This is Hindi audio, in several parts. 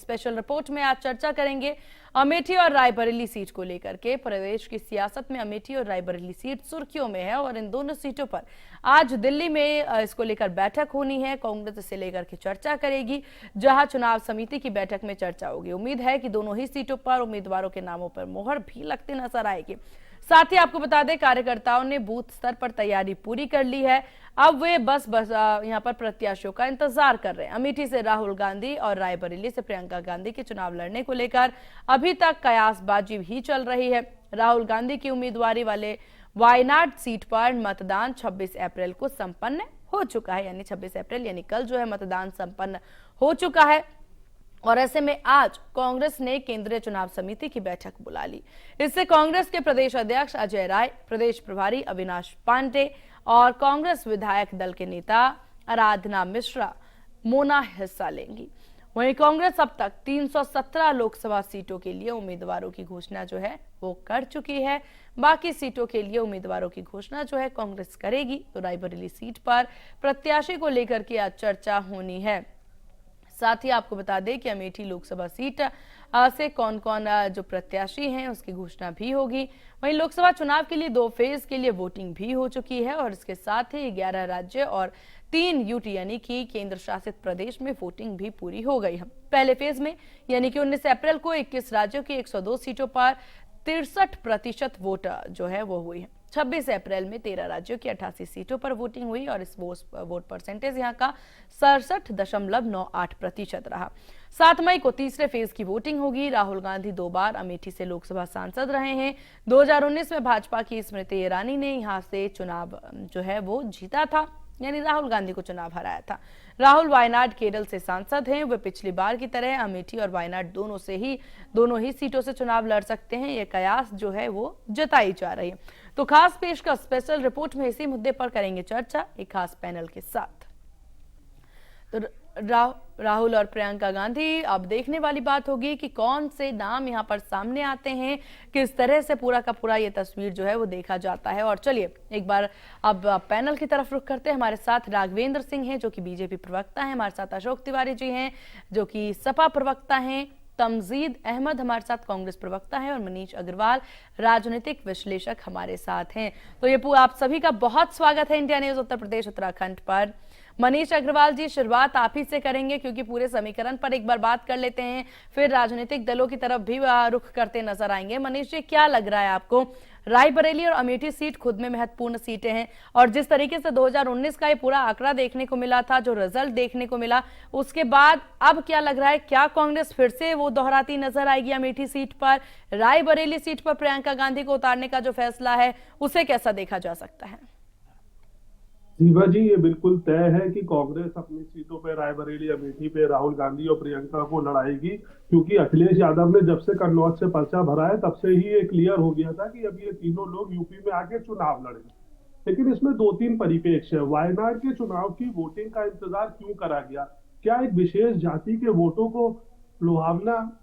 स्पेशल रिपोर्ट में आज चर्चा करेंगे अमेठी और रायबरेली सीट को लेकर के। प्रदेश की सियासत में अमेठी और रायबरेली सीट सुर्खियों में है और इन दोनों सीटों पर आज दिल्ली में इसको लेकर बैठक होनी है। कांग्रेस इसे लेकर के चर्चा करेगी, जहां चुनाव समिति की बैठक में चर्चा होगी। उम्मीद है कि दोनों ही सीटों पर उम्मीदवारों के नामों पर मोहर भी लगती नजर आएगी। साथ ही आपको बता दें, कार्यकर्ताओं ने बूथ स्तर पर तैयारी पूरी कर ली है। अब वे बस यहां पर प्रत्याशियों का इंतजार कर रहे हैं। अमेठी से राहुल गांधी और रायबरेली से प्रियंका गांधी के चुनाव लड़ने को लेकर अभी तक कयासबाजी भी चल रही है। राहुल गांधी की उम्मीदवारी वाले वायनाड सीट पर मतदान 26 अप्रैल को संपन्न हो चुका है, यानी 26 अप्रैल यानी कल जो है मतदान संपन्न हो चुका है। और ऐसे में आज कांग्रेस ने केंद्रीय चुनाव समिति की बैठक बुला ली। इससे कांग्रेस के प्रदेश अध्यक्ष अजय राय, प्रदेश प्रभारी अविनाश पांडे और कांग्रेस विधायक दल के नेता आराधना मिश्रा मोना हिस्सा लेंगी। वहीं कांग्रेस अब तक 317 लोकसभा सीटों के लिए उम्मीदवारों की घोषणा जो है वो कर चुकी है। बाकी सीटों के लिए उम्मीदवारों की घोषणा जो है कांग्रेस करेगी। तो रायबरेली सीट पर प्रत्याशी को लेकर के आज चर्चा होनी है। साथ ही आपको बता दें कि अमेठी लोकसभा सीट से कौन कौन जो प्रत्याशी हैं उसकी घोषणा भी होगी। वहीं लोकसभा चुनाव के लिए 2 फेज के लिए वोटिंग भी हो चुकी है और इसके साथ ही 11 राज्य और 3 यूटी यानी कि केंद्र शासित प्रदेश में वोटिंग भी पूरी हो गई है। पहले फेज में यानी कि 19 अप्रैल को 21 राज्यों की 102 सीटों पर 63% वोट जो है वो हुई है। 26 अप्रैल में 13 राज्यों की 88 सीटों पर वोटिंग हुई और इस वोट परसेंटेज यहाँ का 67.98% रहा। 7 मई को तीसरे फेज की वोटिंग होगी। राहुल गांधी 2 बार अमेठी से लोकसभा सांसद रहे हैं। 2019 में भाजपा की स्मृति ईरानी ने यहां से चुनाव जो है वो जीता था, यानी राहुल गांधी को चुनाव हराया था। राहुल वायनाड केरल से सांसद हैं। वे पिछली बार की तरह अमेठी और वायनाड दोनों ही सीटों से चुनाव लड़ सकते हैं, यह कयास जो है वो जताई जा रही है। तो खास पेशकश स्पेशल रिपोर्ट में इसी मुद्दे पर करेंगे चर्चा एक खास पैनल के साथ। तो राहुल और प्रियंका गांधी, अब देखने वाली बात होगी कि कौन से नाम यहां पर सामने आते हैं, किस तरह से पूरा का पूरा ये तस्वीर जो है वो देखा जाता है। और चलिए एक बार अब पैनल की तरफ रुख करते हैं। हमारे साथ राघवेंद्र सिंह हैं जो कि बीजेपी प्रवक्ता हैं, हमारे साथ अशोक तिवारी जी हैं जो कि सपा प्रवक्ता हैं, तमजीद अहमद हमारे साथ कांग्रेस प्रवक्ता है और मनीष अग्रवाल राजनीतिक विश्लेषक हमारे साथ हैं। तो ये आप सभी का बहुत स्वागत है इंडिया न्यूज उत्तर प्रदेश उत्तराखंड पर। मनीष अग्रवाल जी, शुरुआत आप ही से करेंगे क्योंकि पूरे समीकरण पर एक बार बात कर लेते हैं, फिर राजनीतिक दलों की तरफ भी रुख करते नजर आएंगे। मनीष जी, क्या लग रहा है आपको, रायबरेली और अमेठी सीट खुद में महत्वपूर्ण सीटें हैं और जिस तरीके से 2019 का ये पूरा आंकड़ा देखने को मिला था, जो रिजल्ट देखने को मिला, उसके बाद अब क्या लग रहा है, क्या कांग्रेस फिर से वो दोहराती नजर आएगी अमेठी सीट पर? रायबरेली सीट पर प्रियंका गांधी को उतारने का जो फैसला है उसे कैसा देखा जा सकता है? जीवा जी, ये बिल्कुल तय है कि कांग्रेस अपनी सीटों पे रायबरेली अमेठी पे राहुल गांधी और प्रियंका को लड़ाएगी, क्योंकि अखिलेश यादव ने जब से कन्नौज से पर्चा भरा है तब से ही ये क्लियर हो गया था कि अब ये तीनों लोग यूपी में आके चुनाव लड़ेंगे। लेकिन इसमें 2-3 परिप्रेक्ष्य है। वायनाड के चुनाव की वोटिंग का इंतजार क्यों करा गया? क्या एक विशेष जाति के वोटों को लुभावना,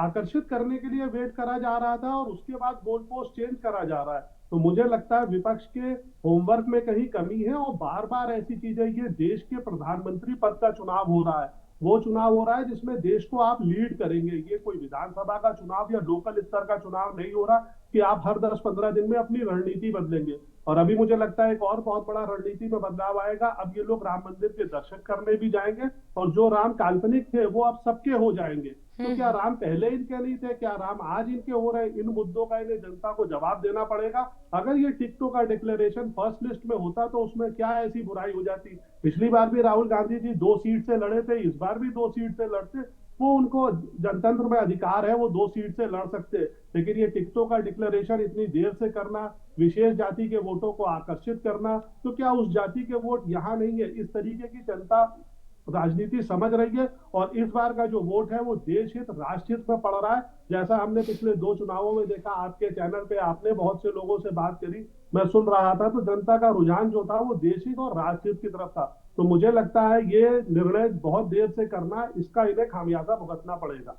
आकर्षित करने के लिए वेट करा जा रहा था और उसके बाद गोल पोस्ट चेंज करा जा रहा है? तो मुझे लगता है विपक्ष के होमवर्क में कहीं कमी है और बार बार ऐसी चीजें, ये देश के प्रधानमंत्री पद का चुनाव हो रहा है, वो चुनाव हो रहा है जिसमें देश को आप लीड करेंगे। ये कोई विधानसभा का चुनाव या लोकल स्तर का चुनाव नहीं हो रहा कि आप हर 10-15 दिन में अपनी रणनीति बदलेंगे। और अभी मुझे लगता है एक और बहुत बड़ा रणनीति में बदलाव आएगा। अब ये लोग राम मंदिर के दर्शन करने भी जाएंगे और जो राम काल्पनिक थे वो अब सबके हो जाएंगे। तो क्या राम पहले इनके नहीं थे? क्या राम आज इनके हो रहे? इन मुद्दों का इन्हें जनता को जवाब देना पड़ेगा। अगर ये टिकटों का डिक्लेरेशन फर्स्ट लिस्ट में होता तो उसमें क्या ऐसी बुराई हो जाती? पिछली बार भी राहुल गांधी जी 2 सीट से लड़े थे, इस बार भी 2 सीट से लड़ते। वो उनको जनतंत्र में अधिकार है, वो 2 सीट से लड़ सकते। लेकिन ये टिकटों का डिक्लेरेशन इतनी देर से करना, विशेष जाति के वोटों को आकर्षित करना, तो क्या उस जाति के वोट यहाँ नहीं है? इस तरीके की जनता राजनीति समझ रही है और इस बार का जो वोट है वो देश हित, राष्ट्र हित में पड़ रहा है। जैसा हमने पिछले 2 चुनावों में देखा, आपके चैनल पे आपने बहुत से लोगों से बात करी, मैं सुन रहा था, तो जनता का रुझान जो था वो देश हित और राष्ट्र हित की तरफ था। तो मुझे लगता है ये निर्णय बहुत देर से करना, इसका इन्हें खामियाजा भुगतना पड़ेगा।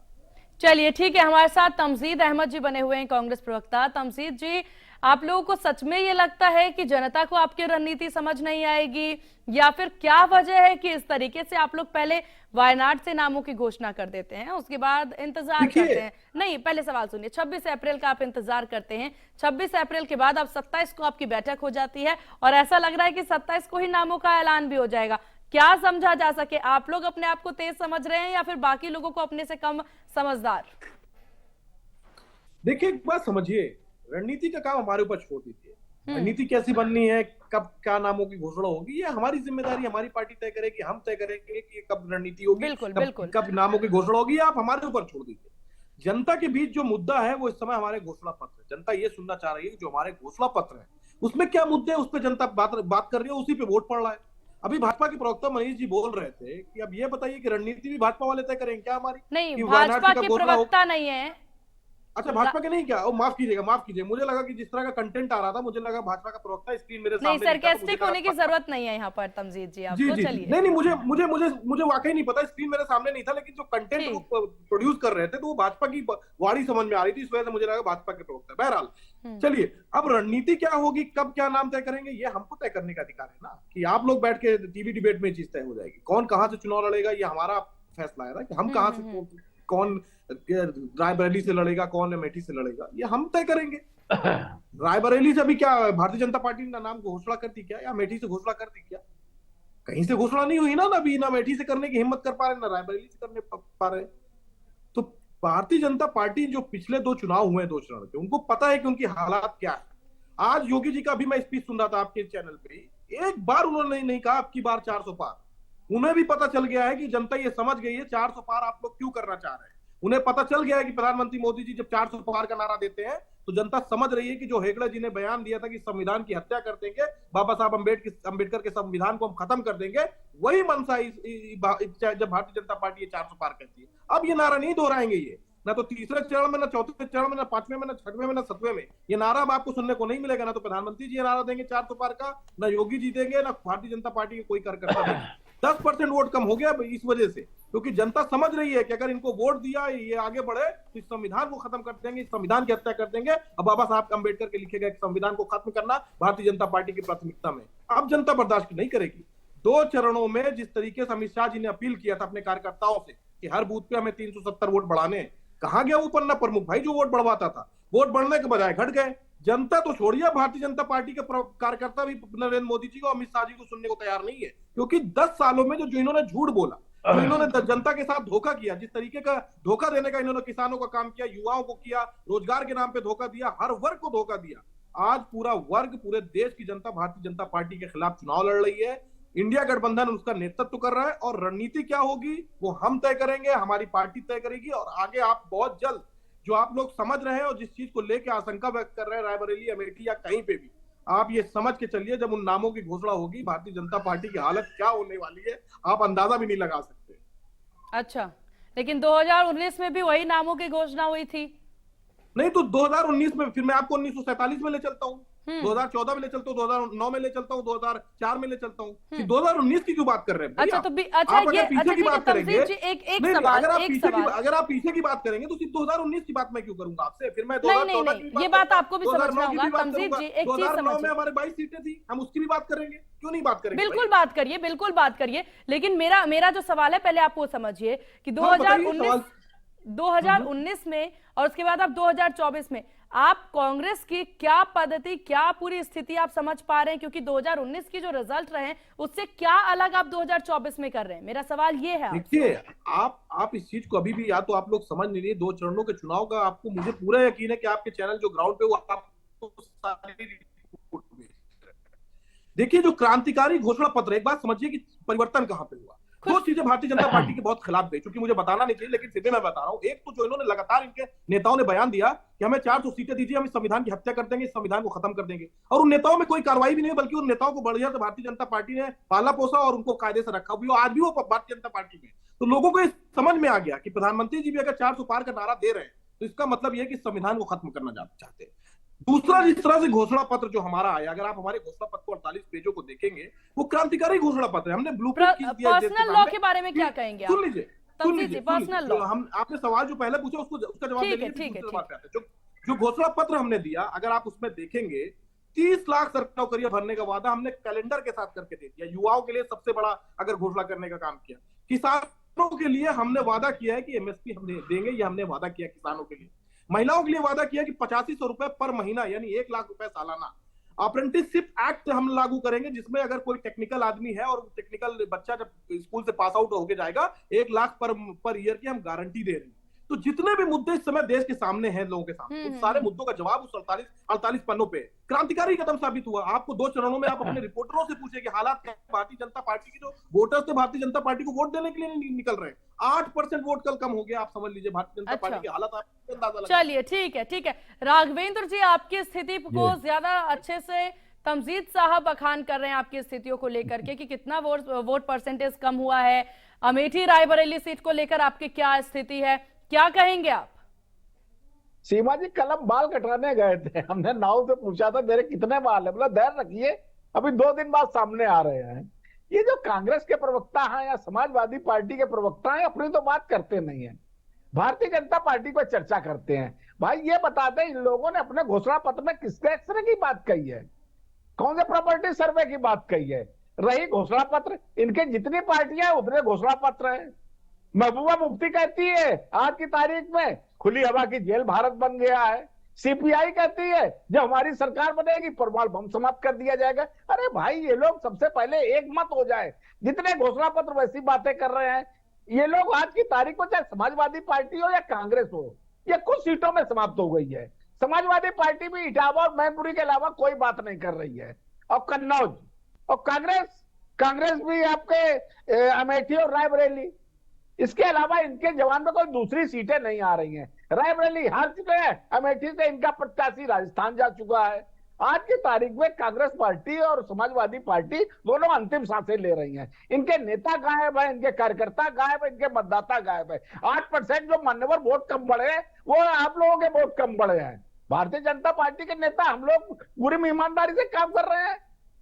चलिए ठीक है, हमारे साथ तमजीद अहमद जी बने हुए हैं, कांग्रेस प्रवक्ता। तमजीद जी, आप लोगों को सच में ये लगता है कि जनता को आपकी रणनीति समझ नहीं आएगी, या फिर क्या वजह है कि इस तरीके से आप लोग पहले वायनाड से नामों की घोषणा कर देते हैं, उसके बाद इंतजार करते हैं। नहीं, पहले सवाल सुनिए। 26 अप्रैल का आप इंतजार करते हैं, 26 अप्रैल के बाद अब 27 को आपकी बैठक हो जाती है और ऐसा लग रहा है कि 27 को ही नामों का ऐलान भी हो जाएगा। क्या समझा जा सके, आप लोग अपने आप को तेज समझ रहे हैं या फिर बाकी लोगों को अपने से कम समझदार? देखिए, एक बात समझिए, रणनीति का काम हमारे ऊपर छोड़ दीजिए। रणनीति कैसी बननी है, कब क्या नामों की घोषणा होगी, ये हमारी जिम्मेदारी, हमारी पार्टी तय करेगी। हम तय करेंगे कि कब रणनीति होगी, बिल्कुल, कब बिल्कुल। कब नामों की घोषणा होगी, आप हमारे ऊपर छोड़ दीजिए। जनता के बीच जो मुद्दा है वो इस समय हमारे घोषणा पत्र है। जनता ये सुनना चाह रही है कि जो हमारे घोषणा पत्र है उसमें क्या मुद्दे हैं, उस पर जनता बात कर रही है, उसी पे वोट पड़ रहा है। अभी भाजपा के प्रवक्ता मनीष जी बोल रहे थे कि अब ये बताइए कि रणनीति भी भाजपा वाले तय करेंगे क्या हमारी? नहीं, भाजपा के प्रवक्ता नहीं है। अच्छा, भाजपा के नहीं क्या? ओ, माफ कीजिएगा, मुझे लगा कि जिस तरह का कंटेंट आ रहा था, मुझे लगा भाजपा का प्रवक्ता। स्क्रीन मेरे सामने नहीं, सरकास्टिक होने की जरूरत नहीं है यहाँ पर तमजीद जी, आपको। जी, चलिए। नहीं, मुझे वाकई नहीं पता, स्क्रीन मेरे सामने नहीं था, लेकिन जो कंटेंट वो प्रोड्यूस कर रहे थे तो वो भाजपा की वाणी समझ में आ रही थी, इस वजह से मुझे लगा भाजपा के प्रवक्ता। बहरहाल चलिए, अब रणनीति क्या होगी, कब क्या नाम तय करेंगे, ये हमको तय करने का अधिकार है ना, कि आप लोग बैठ के टीवी डिबेट में चीज तय हो जाएगी। कौन कहां से चुनाव लड़ेगा ये हमारा फैसला है ना, कि हम कहां से, कौन रायबरेली से लड़ेगा, कौन अमेठी से लड़ेगा, ये हम तय करेंगे। रायबरेली से अभी क्या भारतीय जनता पार्टी ने नाम घोषणा कर दी क्या, या अमेठी से घोषणा कर दी क्या? कहीं से घोषणा नहीं हुई ना, अभी ना अमेठी से करने की हिम्मत कर पा रहे, ना रायबरेली से करने पा रहे। तो भारतीय जनता पार्टी, जो पिछले 2 चुनाव हुए हैं 2 चरण के, उनको पता है कि उनकी हालात क्या है। आज योगी जी का भी मैं स्पीच सुन रहा था आपके चैनल पे, एक बार उन्होंने नहीं कहा अब की बार 400 पार। उन्हें भी पता चल गया है कि जनता ये समझ गई है 400 पार आप लोग क्यों करना चाह रहे हैं। उन्हें पता चल गया है कि प्रधानमंत्री मोदी जी जब 400 पार का नारा देते हैं तो जनता समझ रही है कि जो हेगड़े जी ने बयान दिया था कि संविधान की हत्या कर देंगे, बाबा साहब अम्बेडकर के संविधान को हम खत्म कर देंगे, वही मनसा जब भारतीय जनता पार्टी 400 पार कहती है। अब ये नारा नहीं दोहराएंगे, ये ना तो तीसरे चरण में, ना चौथे चरण में, ना 5वें में, ना 6वें में, ना 7वें में। ये नारा अब आपको सुनने को नहीं मिलेगा। ना तो प्रधानमंत्री जी ये नारा देंगे 400 पार का, ना योगी जी देंगे, ना भारतीय जनता पार्टी के कोई कार्यकर्ता देंगे। 10% वोट कम हो गया इस वजह से, क्योंकि जनता समझ रही है कि अगर इनको वोट दिया, ये आगे बढ़े तो इस संविधान को खत्म कर देंगे, इस संविधान की हत्या कर देंगे। अब बाबा साहब अम्बेडकर के लिखे गए संविधान को खत्म करना भारतीय जनता पार्टी की प्राथमिकता में। अब जनता बर्दाश्त नहीं करेगी। 2 चरणों में जिस तरीके से अमित शाह जी ने अपील किया था अपने कार्यकर्ताओं से कि हर बूथ पे हमें 370 वोट बढ़ाने, कहां गया वो पन्ना प्रमुख भाई जो वोट बढ़वाता था? वोट बढ़ने के बजाय घट गए। जनता तो छोड़िए, भारतीय जनता पार्टी के कार्यकर्ता भी नरेंद्र मोदी जी को, अमित शाह जी को सुनने को तैयार नहीं है, क्योंकि 10 सालों में जो इन्होंने झूठ बोला, जो इन्होंने जनता के साथ धोखा किया, जिस तरीके का धोखा देने का इन्होंने किसानों का काम किया, युवाओं को किया, रोजगार के नाम पे धोखा दिया, हर वर्ग को धोखा दिया। आज पूरा वर्ग, पूरे देश की जनता भारतीय जनता पार्टी के खिलाफ चुनाव लड़ रही है। इंडिया गठबंधन उसका नेतृत्व कर रहा है, और रणनीति क्या होगी वो हम तय करेंगे, हमारी पार्टी तय करेगी। और आगे आप बहुत जल्द, जो आप लोग समझ रहे हैं और जिस चीज को लेकर आशंका व्यक्त कर रहे हैं रायबरेली, अमेठी या कहीं पे भी, आप ये समझ के चलिए जब उन नामों की घोषणा होगी भारतीय जनता पार्टी की हालत क्या होने वाली है, आप अंदाजा भी नहीं लगा सकते। अच्छा, लेकिन 2019 में भी वही नामों की घोषणा हुई थी। नहीं तो 2019 में, फिर मैं आपको 1947 में ले चलता हूँ, 2014 में ले चलता हूँ, 2009 में ले चलता हूँ, 2004 में ले चलता हूँ। 2019 की क्यों बात कर रहे हैं? अच्छा, तो अच्छा, ये पीछे की बात करेंगे, एक सवाल, अगर आप पीछे की बात करेंगे तो सिर्फ 2019 की बात मैं क्यों करूंगा आपसे? फिर मैं 2014 की, ये बात आपको भी समझना होगा तमजीद जी। एक चीज समझिए, 2009 में हमारे 22 सीटें थी, हम उसकी भी बात करेंगे, क्यों नहीं बात करेंगे? बिल्कुल बात करिए, बिल्कुल बात करिए, लेकिन मेरा जो सवाल है, पहले आप वो समझिए कि 2019 में और उसके बाद आप 2024 में आप कांग्रेस की क्या पद्धति, क्या पूरी स्थिति आप समझ पा रहे हैं? क्योंकि 2019 की जो रिजल्ट रहे उससे क्या अलग आप 2024 में कर रहे हैं? मेरा सवाल ये है। देखिए, आप इस चीज को अभी भी, या तो आप लोग समझ नहीं रहे 2 चरणों के चुनाव का। आपको, मुझे पूरा यकीन है कि आपके चैनल जो ग्राउंड पे, वो आपको सारी रिपोर्ट देखिए, जो क्रांतिकारी घोषणा पत्र, एक बात समझिए कि परिवर्तन कहां पे हुआ। 2 चीजें भारतीय जनता पार्टी के बहुत खिलाफ गई, क्योंकि मुझे बताना नहीं चाहिए लेकिन फिर भी मैं बता रहा हूं। एक तो जो इन्होंने लगातार, इनके नेताओं ने बयान दिया कि हमें 400 सीटें दीजिए, हम इस संविधान की हत्या कर देंगे, इस संविधान को खत्म कर देंगे, और उन नेताओं में कोई कार्रवाई भी नहीं, बल्कि उन नेताओं को बढ़िया से भारतीय जनता पार्टी ने पाला पोसा और उनको कायदे से रखा भी, आज भी वो भारतीय जनता पार्टी में। तो लोगों को समझ में आ गया कि प्रधानमंत्री जी भी अगर 400 पार का नारा दे रहे हैं तो इसका मतलब यह कि संविधान को खत्म करना चाहते हैं। दूसरा, जिस तरह से घोषणा पत्र जो हमारा आया, अगर आप हमारे घोषणा पत्र को 48 पेजों को देखेंगे, वो क्रांतिकारी घोषणा पत्र है। हमने ब्लूप्रिंट खींच दिया। पर्सनल लॉ के बारे में क्या कहेंगे? सुन लीजिए, पर्सनल लॉ, हम आपने सवाल जो पहले पूछा उसका जवाब देंगे। जो घोषणा पत्र हमने दिया, अगर आप उसमें देखेंगे, 30 लाख सरकारी नौकरियां भरने का वादा हमने कैलेंडर के साथ करके दे दिया। युवाओं के लिए सबसे बड़ा अगर घोषणा करने का काम किया, किसान किसानों के लिए हमने वादा किया है कि एमएसपी हम देंगे, ये हमने वादा किया किसानों के लिए। महिलाओं के लिए वादा किया कि 8500 रुपए पर महीना यानी 1 लाख रुपए सालाना। अप्रेंटिसशिप एक्ट हम लागू करेंगे, जिसमें अगर कोई टेक्निकल आदमी है और टेक्निकल बच्चा जब स्कूल से पास आउट होके जाएगा 1 लाख पर ईयर की हम गारंटी दे रहे हैं। तो जितने भी मुद्दे इस समय देश के सामने हैं, लोगों के सामने, उन सारे मुद्दों का जवाब उस 48 पन्नों पे क्रांतिकारी कदम साबित हुआ। आपको 2 चरणों में आप अपने रिपोर्टरों से पूछे कि हालात क्या, भारतीय जनता पार्टी की जो वोटर्स थे भारतीय जनता पार्टी को वोट देने के लिए नहीं निकल रहे। 8% वोट कल कम हो गया। आप समझ लीजिए भारतीय जनता पार्टी की हालत, आपको अंदाजा लगा। चलिए ठीक है राघवेंद्र जी, आपकी स्थिति को ज्यादा अच्छे से तमजीद साहब अखान कर रहे हैं आपकी स्थितियों को लेकर के कि कितना वोट परसेंटेज कम हुआ है। अमेठी रायबरेली सीट को लेकर आपकी क्या स्थिति है, क्या कहेंगे आप? सीमा जी, कल हम बाल कटवाने गए थे, हमने नाव से पूछा था मेरे कितने बाल है, बोला धैर्य रखिए अभी 2 दिन बाद सामने आ रहे हैं। ये जो कांग्रेस के प्रवक्ता हैं या समाजवादी पार्टी के प्रवक्ता हैं, अपनी तो बात करते नहीं है, भारतीय जनता पार्टी पर चर्चा करते हैं। भाई ये बता दें, इन लोगों ने अपने घोषणा पत्र में किस तरह की बात कही है, कौन से प्रॉपर्टी सर्वे की बात कही है? रही घोषणा पत्र, इनके जितनी पार्टियां उतने घोषणा पत्र है। महबूबा मुफ्ती कहती है आज की तारीख में खुली हवा की जेल भारत बन गया है। सीपीआई कहती है जब हमारी सरकार बनेगी परमाणु बम समाप्त कर दिया जाएगा। अरे भाई, ये लोग सबसे पहले एक मत हो जाए। जितने घोषणा पत्र वैसी बातें कर रहे हैं ये लोग, आज की तारीख को चाहे समाजवादी पार्टी हो या कांग्रेस हो, ये कुछ सीटों में समाप्त हो गई है। समाजवादी पार्टी भी इटावा और मैनपुरी के अलावा कोई बात नहीं कर रही है, और कन्नौज, और कांग्रेस भी आपके अमेठी और रायबरेली, इसके अलावा इनके जवान में कोई दूसरी सीटें नहीं आ रही हैं। रायबरेली हार चुके हैं, अमेठी से इनका प्रत्याशी राजस्थान जा चुका है। आज की तारीख में कांग्रेस पार्टी और समाजवादी पार्टी दोनों अंतिम सांसें ले रही हैं। इनके नेता गायब है, इनके कार्यकर्ता गायब है, इनके मतदाता गायब है। 8% जो मान्यवर वोट कम बढ़े हैं वो आप लोगों के वोट कम बढ़े हैं। भारतीय जनता पार्टी के नेता, हम लोग पूरी ईमानदारी से काम कर रहे हैं।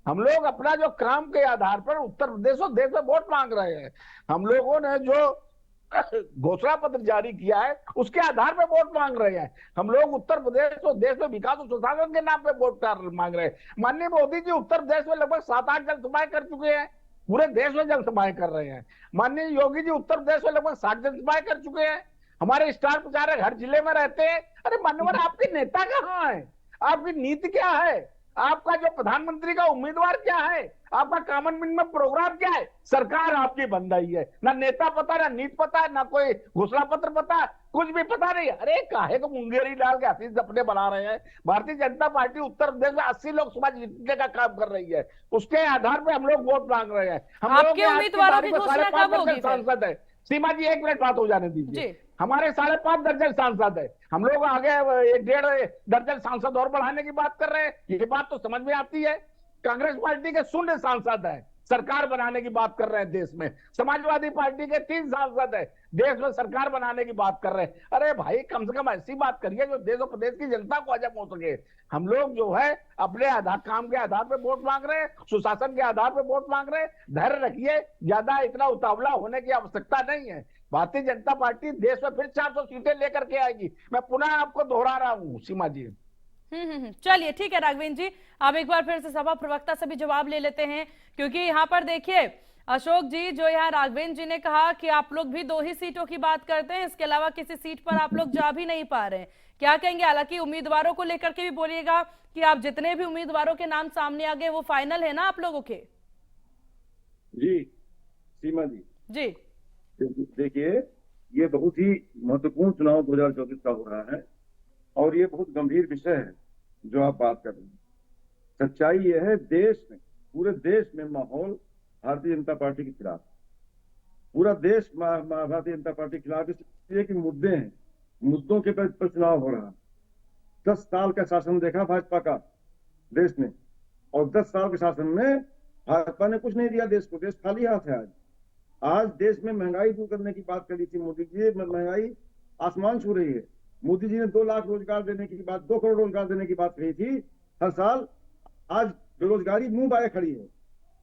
हम लोग अपना जो काम के आधार पर उत्तर प्रदेश और देश में वोट मांग रहे हैं। हम लोगों ने जो घोषणा पत्र जारी किया है उसके आधार पर वोट मांग रहे हैं। हम लोग उत्तर प्रदेश और देश में विकास और सुशासन के नाम पे वोट मांग रहे हैं। माननीय मोदी जी उत्तर प्रदेश में लगभग 7-8 जनसभाएं कर चुके हैं, पूरे देश में जनसभाएं कर रहे हैं। माननीय योगी जी उत्तर प्रदेश में लगभग 60 जनसभाएं कर चुके हैं। हमारे स्टार प्रचारक हर जिले में रहते हैं। अरे मान्यवर, आपके नेता कहाँ है? आपकी नीति क्या है? आपका जो प्रधानमंत्री का उम्मीदवार क्या है? आपका कॉमन मिनिमम प्रोग्राम क्या है? सरकार आपकी बन रही है, ना नेता पता, ना नीति पता, ना कोई घोषणा पत्र पता, कुछ भी पता नहीं। अरे काहे को मुंगेरी डाल के हसीस अपने बना रहे हैं। भारतीय जनता पार्टी उत्तर प्रदेश में 80 लोकसभा जीतने का काम कर रही है, उसके आधार पर हम लोग वोट मांग रहे हैं। हम आपके उम्मीदवारों की घोषणा कब होगी? सांसद है सीमा जी, 1 मिनट बात हो जाने दीजिए। हमारे 5.5 दर्जन सांसद है, हम लोग आगे 1.5 दर्जन सांसद और बढ़ाने की बात कर रहे हैं। ये बात तो समझ में आती है। कांग्रेस पार्टी के 0 सांसद है, सरकार बनाने की बात कर रहे हैं देश में। समाजवादी पार्टी के 3 सांसद है, देश में सरकार बनाने की बात कर रहे हैं। अरे भाई, कम से कम ऐसी बात करिए जो देश और प्रदेश की जनता को हजम हो सके। हम लोग जो है अपने आधार, काम के आधार पर वोट मांग रहे हैं, सुशासन के आधार पर वोट मांग रहे हैं। धैर्य रखिए, ज्यादा इतना उतावला होने की आवश्यकता नहीं है। भारतीय जनता पार्टी देश में फिर 400 सीटें लेकर के आएगी। मैं पुनः आपको दोहरा रहा हूँ सीमा जी। चलिए ठीक है राघवेंद्र जी, अब एक बार फिर से सभा प्रवक्ता से भी जवाब ले लेते हैं, क्योंकि यहाँ पर देखिए अशोक जी, जो यहाँ राघवेंद्र जी ने कहा कि आप लोग भी 2 ही सीटों की बात करते हैं, इसके अलावा किसी सीट पर आप लोग जा भी नहीं पा रहे हैं। क्या कहेंगे? हालांकि उम्मीदवारों को लेकर के भी बोलिएगा कि आप जितने भी उम्मीदवारों के नाम सामने आ गए वो फाइनल है ना आप लोगों के? जी सीमा जी, जी देखिए, ये बहुत ही महत्वपूर्ण चुनाव 2024 का हो रहा है और ये बहुत गंभीर विषय है जो आप बात कर रहे हैं। सच्चाई ये है, देश में, पूरे देश में माहौल भारतीय जनता पार्टी के खिलाफ, पूरा देश भारतीय जनता पार्टी के खिलाफ, इसलिए कि मुद्दे हैं, मुद्दों के पर चुनाव हो रहा है। 10 साल का शासन देखा भाजपा का देश ने, और 10 साल के शासन में भाजपा ने कुछ नहीं दिया देश को। देश खाली हाथ है। आज देश में महंगाई दूर करने की बात करी थी मोदी जी, महंगाई आसमान छू रही है। मोदी जी ने 2 लाख रोजगार देने की बात, 2 करोड़ रोजगार देने की बात कही थी हर साल। आज बेरोजगारी मुंह बाए खड़ी है।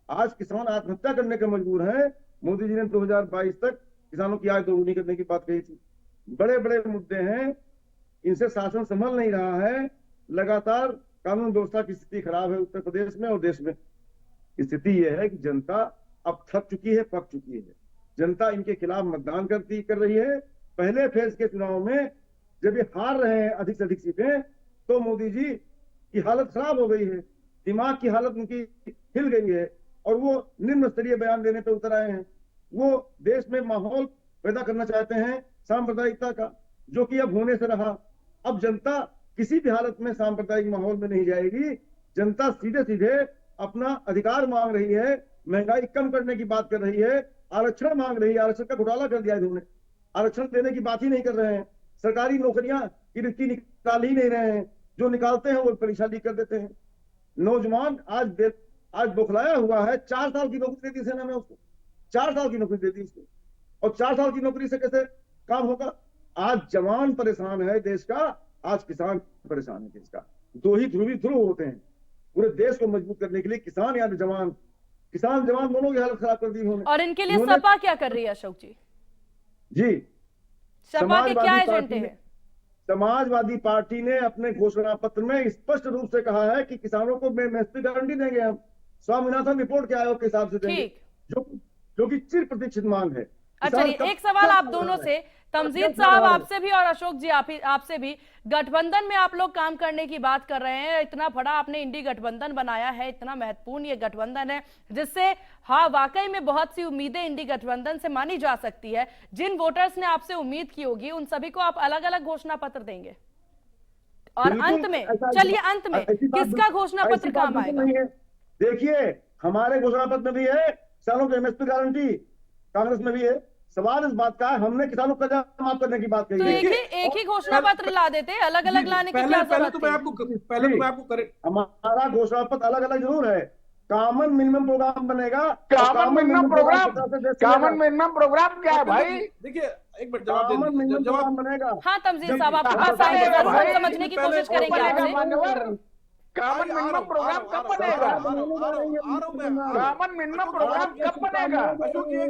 आज किसान आत्महत्या करने के मजबूर हैं। मोदी जी ने 2022 तक किसानों की आय दोगुनी करने की बात कही थी। बड़े बड़े मुद्दे हैं, इनसे शासन संभल नहीं रहा है। लगातार कानून व्यवस्था की स्थिति खराब है उत्तर प्रदेश में और देश में। स्थिति यह है कि जनता अब थक चुकी है, पक चुकी है। जनता इनके खिलाफ मतदान कर रही है। पहले फेज के चुनाव में जब ये हार रहे हैं अधिक से अधिक सीटें, तो मोदी जी की हालत खराब हो गई है, दिमाग की हालत उनकी हिल गई है और वो निम्न स्तरीय बयान देने पे उतर आए हैं। वो देश में माहौल पैदा करना चाहते हैं सांप्रदायिकता का, जो कि अब होने से रहा। अब जनता किसी भी हालत में सांप्रदायिक माहौल में नहीं जाएगी। जनता सीधे सीधे अपना अधिकार मांग रही है, महंगाई कम करने की बात कर रही है, आरक्षण मांग रही है। आरक्षण का घोटाला कर दिया इन्होंने, आरक्षण देने की बात ही नहीं कर रहे हैं। सरकारी नौकरियां की रिक्ति निकाल ही नहीं रहे हैं, जो निकालते हैं वो परीक्षा लीक कर देते हैं। नौजवान आज बौखलाया हुआ है। 4 साल की नौकरी देती सेना में उसको, 4 साल की नौकरी देती उसको, और 4 साल की नौकरी से कैसे काम होगा? आज जवान परेशान है देश का, आज किसान परेशान है देश का। दो ही ध्रुव होते हैं पूरे देश को मजबूत करने के लिए, किसान या जवान। किसान जवान दोनों की हालत खराब कर दी उन्होंने। और इनके लिए सपा क्या कर रही है अशोक जी? जी, सपा के क्या एजेंडे हैं? समाजवादी पार्टी ने अपने घोषणा पत्र में स्पष्ट रूप से कहा है कि किसानों को एमएसपी गारंटी देंगे हम, स्वामीनाथन रिपोर्ट के आयोग के हिसाब से देंगे, जो कि चिर प्रतीक्षित मांग है। अच्छा, एक सवाल आप दोनों से, तमजीद साहब आपसे भी और अशोक जी आपसे भी, गठबंधन में आप लोग काम करने की बात कर रहे हैं, इतना बड़ा आपने इंडी गठबंधन बनाया है, इतना महत्वपूर्ण ये गठबंधन है जिससे हाँ वाकई में बहुत सी उम्मीदें इंडी गठबंधन से मानी जा सकती है। जिन वोटर्स ने आपसे उम्मीद की होगी उन सभी को आप अलग अलग घोषणा पत्र देंगे, और अंत में चलिए अंत में किसका घोषणा पत्र काम आएगा? देखिए, हमारे घोषणा पत्र में भी है किसानों को एमएसपी गारंटी, कांग्रेस में भी है। सवाल इस बात का है, हमने किसानों का माफ करने की बात कही तो एक ही घोषणा पत्र ला देते, अलग अलग लाने की क्या जरूरत थी? पहले तो मैं आपको हमारा घोषणा पत्र अलग अलग जरूर है। कॉमन मिनिमम प्रोग्राम बनेगा। कॉमन मिनिमम प्रोग्राम क्या है भाई? देखिए, एक मिनट जवाब बनेगा। हाँ तमजीद साहब, आपके पास आएंगे, जरूर समझने की कोशिश करेंगे आपसे। कॉमन मिनिमम प्रोग्राम कब बनेगा? कॉमन मिनिमम प्रोग्राम कब बनेगा?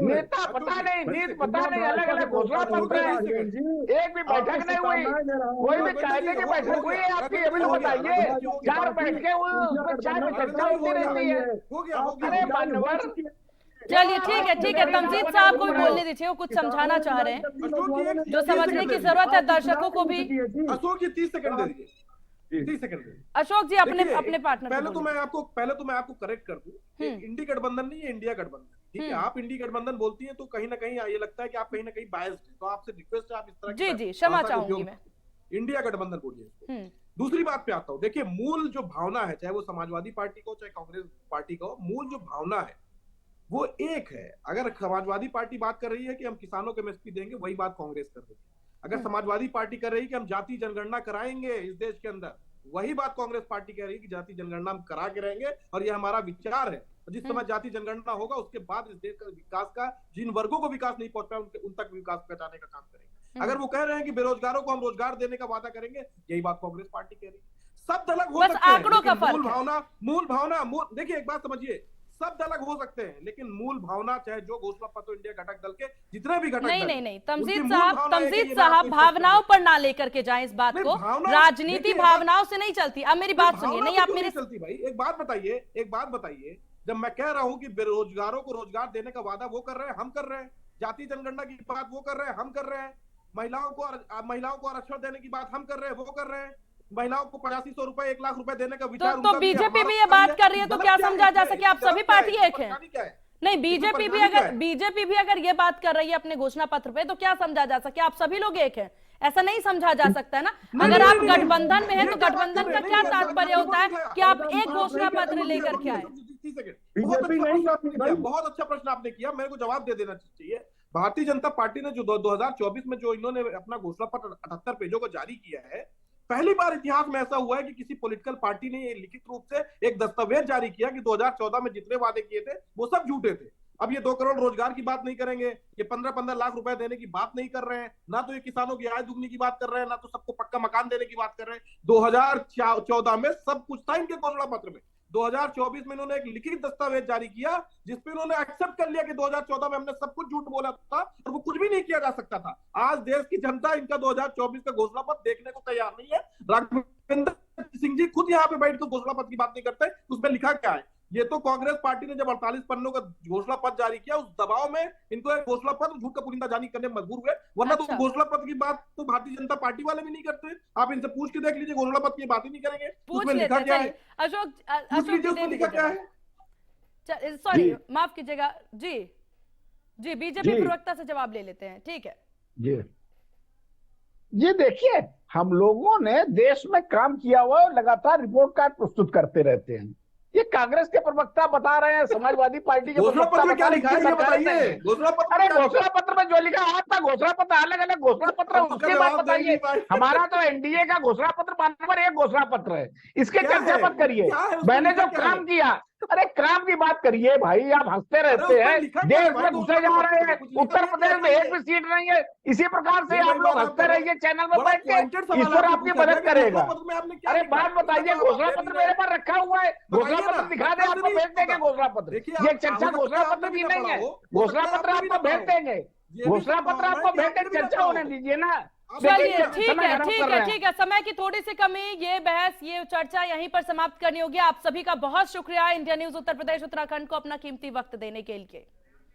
नेता पता नहीं, नीति पता नहीं, अलग अलग घोषणा पत्र है, एक भी बैठक नहीं हुई, कोई भी कायदे की बैठक हुई है आपकी? अभी तो बताइए, 4 बैठकें हुई, उसमें 4 में चर्चा होती रहती है। अरे मान्यवर, चलिए ठीक है, तमजीद साहब को भी बोलने दीजिए, वो कुछ समझाना चाह रहे हैं जो समझने की जरूरत है दर्शकों को भी। अशोक जी 30 सेकंड दे दीजिए, 30 सेकंड। अशोक जी अपने पार्टनर पहले तो मैं आपको करेक्ट कर दूं, इंडी गठबंधन नहीं है, इंडिया गठबंधन। ठीक है, आप इंडी गठबंधन बोलती हैं तो कहीं ना कहीं ये लगता है कि आप कहीं ना कहीं बायस्ड हैं, तो आपसे रिक्वेस्ट है आप इस तरह जी क्षमा चाहूंगी मैं, इंडिया गठबंधन बोलिए। दूसरी बात पे आता हूं, देखिए मूल जो भावना है, चाहे वो समाजवादी पार्टी को चाहे कांग्रेस पार्टी का हो, मूल जो भावना है वो एक है। अगर समाजवादी पार्टी बात कर रही है कि हम किसानों को एमएसपी देंगे, वही बात कांग्रेस कर रही है। अगर समाजवादी पार्टी कर रही है कि हम जाति जनगणना कराएंगे इस देश के अंदर, वही बात कांग्रेस पार्टी कह रही है कि जाति जनगणना हम करा के रहेंगे और ये हमारा विचार है। जिस समय जाति जनगणना होगा उसके बाद इस देश का विकास का, जिन वर्गों को विकास नहीं पहुंचा उन तक विकास पहुंचाने का काम करेंगे। अगर वो कह रहे हैं कि बेरोजगारों को हम रोजगार देने का वादा करेंगे, यही बात कांग्रेस पार्टी कह रही है। शब्द अलग हो सकते हैं, मूल भावना देखिए, एक बात समझिए, शब्द अलग हो सकते हैं लेकिन मूल भावना, चाहे जो घोषणा पत्र इंडिया घटक दल के जितने भी घटक नहीं तमजीद साहब भावनाओं पर ना लेकर के जाएं इस बात को, राजनीति भावनाओं से नहीं चलती। अब मेरी बात सुनिए, नहीं आप मेरी चलती भाई, एक बात बताइए, जब मैं कह रहा हूं कि बेरोजगारों को रोजगार देने का वादा वो कर रहे हैं, हम कर रहे हैं, जाति जनगणना की बात वो कर रहे हैं, हम कर रहे हैं, महिलाओं को आरक्षण देने की बात हम कर रहे हैं, वो कर रहे हैं, महिलाओं को 8500 रुपए 1 लाख रुपए देने का विचार तो बीजेपी भी ये बात कर रही है, तो क्या समझा जा सके आप सभी पार्टी एक है? नहीं, बीजेपी भी अगर ये बात कर रही है अपने घोषणा पत्र पे, तो क्या समझा जा सके आप सभी लोग एक हैं? ऐसा नहीं समझा जा सकता है ना। अगर आप गठबंधन में हैं तो गठबंधन का क्या तात्पर्य होता है कि आप एक घोषणा पत्र लेकर के आए? बहुत अच्छा प्रश्न आपने किया, मेरे को जवाब दे देना चाहिए। भारतीय जनता पार्टी ने जो 2024 में जो इन्होंने अपना घोषणा पत्र 78 पेजों को जारी किया है, पहली बार इतिहास में ऐसा हुआ है कि किसी पॉलिटिकल पार्टी ने ये लिखित रूप से एक दस्तावेज जारी किया कि 2014 में जितने वादे किए थे वो सब झूठे थे। अब ये 2 करोड़ रोजगार की बात नहीं करेंगे, ये 15-15 लाख रुपए देने की बात नहीं कर रहे हैं, ना तो ये किसानों की आय दुगनी की बात कर रहे हैं, ना तो सबको पक्का मकान देने की बात कर रहे हैं। 2014 में सब कुछ था इनके घोषणा पत्र में। 2024 में इन्होंने एक लिखित दस्तावेज जारी किया जिसपे इन्होंने एक्सेप्ट कर लिया कि 2014 में हमने सब कुछ झूठ बोला था और वो कुछ भी नहीं किया जा सकता था। आज देश की जनता इनका 2024 का घोषणा पत्र देखने को तैयार नहीं है। राघवेंद्र सिंह जी खुद यहाँ पे बैठ कर घोषणा पत्र की बात नहीं करते, उसमें लिखा क्या है? ये तो कांग्रेस पार्टी ने जब 48 पन्नों का घोषणा पत्र जारी किया, उस दबाव में इनको एक घोषणा पत्र झूठ का पुलिंदा जारी करने में मजबूर हुए, वरना तो अच्छा। घोषणा पत्र की बात तो भारतीय जनता पार्टी वाले भी नहीं करते। आप इनसे पूछ के देख लीजिए, घोषणा पत्र की बात ही नहीं करेंगे, पूछ उसमें लेते लिखा हैं, क्या चलिए। है, अशोक पूछ अशोक लीजिए जी, उसमें लिखा क्या है। सॉरी, जी। माफ कीजिएगा जी, जी बीजेपी जी। प्रवक्ता से जवाब ले लेते हैं, ठीक है। ये देखिए, हम लोगों ने देश में काम किया हुआ है, लगातार रिपोर्ट कार्ड प्रस्तुत करते रहते हैं। ये कांग्रेस के प्रवक्ता बता रहे हैं, समाजवादी पार्टी के घोषणा प्रवक्ता पत्र में बता क्या रहे लिखा हैं है कि ये सरकारें बताइए, नहीं। घोषणा पत्र अरे में क्या लिखा घोषणा है? पत्र में जो लिखा है, आपका घोषणा पत्र अलग अलग घोषणा पत्र, अब तो उसके क्या बाद जवाब दे नहीं बताइए। पाए। हमारा तो एनडीए का घोषणा पत्र नंबर 1 घोषणा पत्र है, इसके क्या चर्चा है? मत करिए। क्या है उसमें मैंने लिखा जो क्या है? काम किया, अरे काम की बात करिए भाई, आप हंसते रहते उसमें हैं। लिखा क्या है देश भाई में घुसे जा घोषणा रहे पत्र हैं, में? कुछ लिखा उत्तर नहीं है, प्रदेश में क्या एक भी सीट नहीं है। इसी प्रकार से फिर आप वही लोग बात हंसते कर रहे हैं। रहिए चैनल में बड़ा बैठ pointed के, सवाल ईश्वर आपसे आपकी पूछा गया मदद कि करेगा। घोषणा पत्र में आपने क्या अरे लिखा? बात बताइए, उसका जवाब घोषणा दे पत्र नहीं मेरे रहे। पास रखा हुआ है, घोषणा बताइए ना, पत्र दिखा दे, मतलब से आपको नहीं भेज देंगे होगा। घोषणा पत्र। देखिए, ये आप चर्चा हो सकता घोषणा है पत्र आपने की भी ना नहीं पढ़ा है, हो, हो घोषणा सकता है पत्र आपने भी आपको ना भेज पढ़ा हो। देंगे, ये भी घोषणा पत्र संभावना आपको है कि भेज आपने देंगे, भी ना चर्चा पढ़ा होने हो। दीजिए ना। आप चलिए, बताइए ना। ठीक समय है, खराब ठीक कर है, रहे हैं। ठीक है। समय की थोड़ी सी कमी, ये बहस, ये चर्चा यहीं पर समाप्त करनी होगी। आप सभी का बहुत शुक्रिया इंडिया न्यूज उत्तर प्रदेश उत्तराखंड को अपना कीमती वक्त देने के लिए।